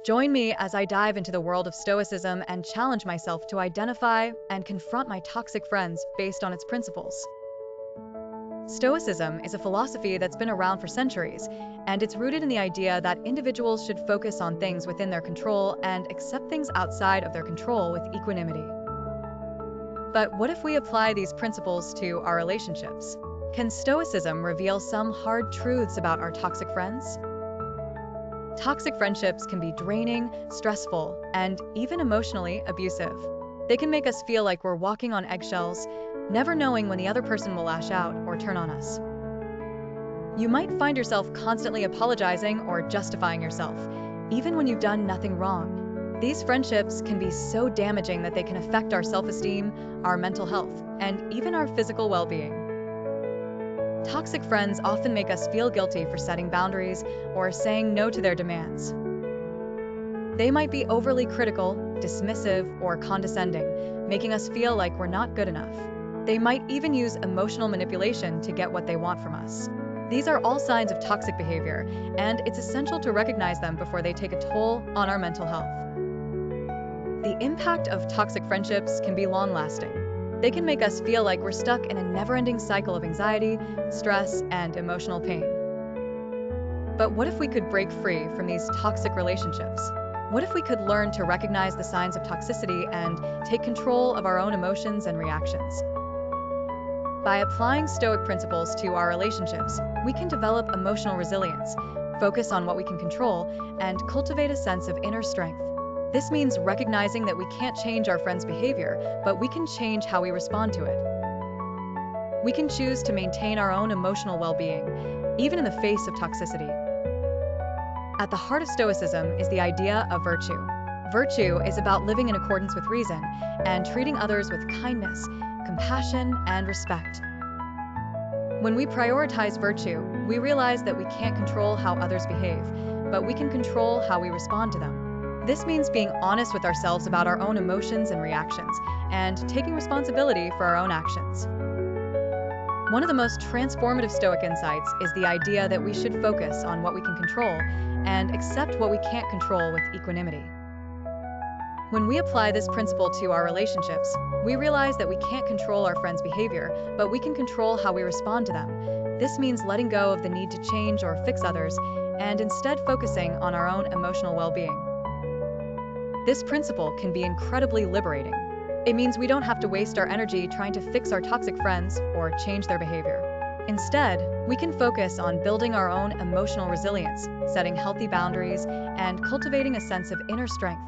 Join me as I dive into the world of Stoicism and challenge myself to identify and confront my toxic friends based on its principles. Stoicism is a philosophy that's been around for centuries, and it's rooted in the idea that individuals should focus on things within their control and accept things outside of their control with equanimity. But what if we apply these principles to our relationships? Can Stoicism reveal some hard truths about our toxic friends? Toxic friendships can be draining, stressful, and even emotionally abusive. They can make us feel like we're walking on eggshells, never knowing when the other person will lash out or turn on us. You might find yourself constantly apologizing or justifying yourself, even when you've done nothing wrong. These friendships can be so damaging that they can affect our self-esteem, our mental health, and even our physical well-being. Toxic friends often make us feel guilty for setting boundaries or saying no to their demands. They might be overly critical, dismissive, or condescending, making us feel like we're not good enough. They might even use emotional manipulation to get what they want from us. These are all signs of toxic behavior, and it's essential to recognize them before they take a toll on our mental health. The impact of toxic friendships can be long-lasting. They can make us feel like we're stuck in a never-ending cycle of anxiety, stress, and emotional pain. But what if we could break free from these toxic relationships? What if we could learn to recognize the signs of toxicity and take control of our own emotions and reactions? By applying Stoic principles to our relationships, we can develop emotional resilience, focus on what we can control, and cultivate a sense of inner strength. This means recognizing that we can't change our friends' behavior, but we can change how we respond to it. We can choose to maintain our own emotional well-being, even in the face of toxicity. At the heart of Stoicism is the idea of virtue. Virtue is about living in accordance with reason and treating others with kindness, compassion, and respect. When we prioritize virtue, we realize that we can't control how others behave, but we can control how we respond to them. This means being honest with ourselves about our own emotions and reactions, and taking responsibility for our own actions. One of the most transformative Stoic insights is the idea that we should focus on what we can control and accept what we can't control with equanimity. When we apply this principle to our relationships, we realize that we can't control our friends' behavior, but we can control how we respond to them. This means letting go of the need to change or fix others, and instead focusing on our own emotional well-being. This principle can be incredibly liberating. It means we don't have to waste our energy trying to fix our toxic friends or change their behavior. Instead, we can focus on building our own emotional resilience, setting healthy boundaries, and cultivating a sense of inner strength.